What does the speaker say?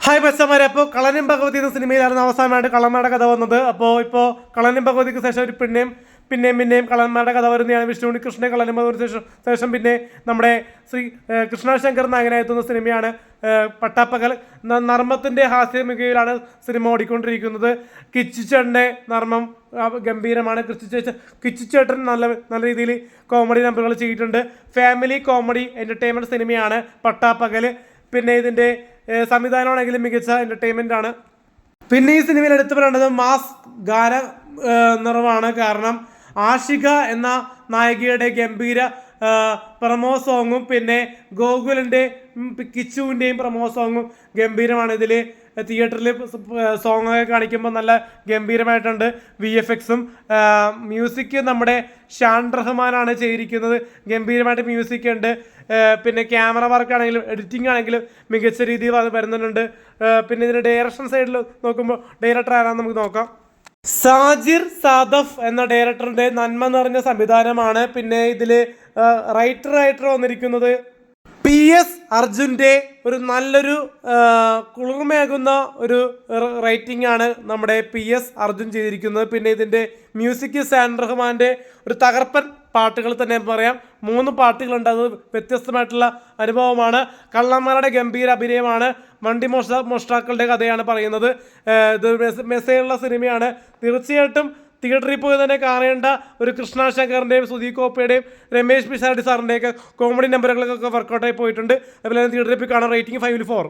Hi ബസ്സമാരെ, അപ്പോൾ കളനും ഭഗവതി എന്ന സിനിമയിലാണ് അവസാനമായിട്ട് കള്ളന്മാരുടെ കഥ വന്നത്. ഇപ്പോൾ കളനും ഭഗവതിക്ക് ശേഷം ഒരു പിന്നെയും കള്ളന്മാരുടെ കഥ വരുന്നതാണ്. വിഷ്ണു ഉണ്ണികൃഷ്ണൻ കളനും ഭഗവതിക്ക് ശേഷം പിന്നെ നമ്മുടെ ശ്രീ കൃഷ്ണശങ്കർ നായകനായെത്തുന്ന സിനിമയാണ് പട്ടാപ്പകൽ. നർമ്മത്തിൻ്റെ ഹാസ്യമികയിലാണ് സിനിമ ഓടിക്കൊണ്ടിരിക്കുന്നത്. കിച്ചുചേട്ടൻ്റെ നർമ്മം ഗംഭീരമാണ്. കിച്ചുചേട്ടൻ നല്ല രീതിയിൽ കോമഡി നമ്പറുകൾ ചെയ്തിട്ടുണ്ട്. ഫാമിലി കോമഡി എൻ്റർടൈൻമെൻറ്റ് സിനിമയാണ് പട്ടാപ്പകൽ. പിന്നെ ഇതിൻ്റെ സംവിധാനമാണെങ്കിലും മികച്ച എൻ്റർടൈൻമെൻ്റ് ആണ്. പിന്നെ ഈ സിനിമയിൽ എടുത്തു പറയേണ്ടത് മാസ് ഗാന നിറവാണ്. കാരണം ആഷിക എന്ന നായികയുടെ ഗംഭീര പ്രമോ സോങ്ങും പിന്നെ ഗോകുലിൻ്റെ കിച്ചുവിൻ്റെയും പ്രമോ സോങ്ങും ഗംഭീരമാണ്. ഇതിൽ തിയേറ്ററിൽ സോങ്ങൊക്കെ കാണിക്കുമ്പോൾ നല്ല ഗംഭീരമായിട്ടുണ്ട്. VFXും മ്യൂസിക് നമ്മുടെ ഷാൻ റഹ്മാനാണ് ചെയ്തിരിക്കുന്നത്. ഗംഭീരമായിട്ട് മ്യൂസിക് ഉണ്ട്. പിന്നെ ക്യാമറ വർക്കാണെങ്കിലും എഡിറ്റിംഗ് ആണെങ്കിലും മികച്ച രീതിയിൽ അത് വരുന്നുണ്ട്. പിന്നെ ഇതിൻ്റെ ഡയറക്ഷൻ സൈഡിൽ നോക്കുമ്പോൾ ഡയറക്ടർ ആരാണെന്ന് നമുക്ക് നോക്കാം. സാജിർ സാദഫ് എന്ന ഡയറക്ടറിൻ്റെ നന്മ നിറഞ്ഞ സംവിധാനമാണ്. പിന്നെ ഇതിൽ റൈറ്റർ വന്നിരിക്കുന്നത് PS അർജുൻ്റെ ഒരു നല്ലൊരു കുളിർമയാകുന്ന ഒരു റൈറ്റിംഗ് ആണ് നമ്മുടെ PS അർജുൻ ചെയ്തിരിക്കുന്നത്. പിന്നെ ഇതിൻ്റെ മ്യൂസിക് ഷാൻ റഹ്മാൻ്റെ ഒരു തകർപ്പൻ പാട്ടുകൾ തന്നെ പറയാം. 3 പാട്ടുകളുണ്ട്. അത് വ്യത്യസ്തമായിട്ടുള്ള അനുഭവമാണ്. കള്ളന്മാരുടെ ഗംഭീര അഭിനയമാണ്. വണ്ടി മോഷ്ടാക്കളുടെ കഥയാണ് പറയുന്നത്. ഇത് മെസ്സേജുള്ള സിനിമയാണ്. തീർച്ചയായിട്ടും തിയേറ്ററിൽ പോയി തന്നെ കാണേണ്ട ഒരു കൃഷ്ണശങ്കറിൻ്റെയും സുധീർ കോപ്പയുടെയും രമേശ് പിഷാരടി സാറിൻ്റെയൊക്കെ കോമഡി നമ്പറുകളൊക്കെ വർക്കൗട്ടായി പോയിട്ടുണ്ട്. അതുപോലെ തന്നെ തിയേറ്ററിൽ പോയി കാണാൻ. റേറ്റിംഗ് 5/4.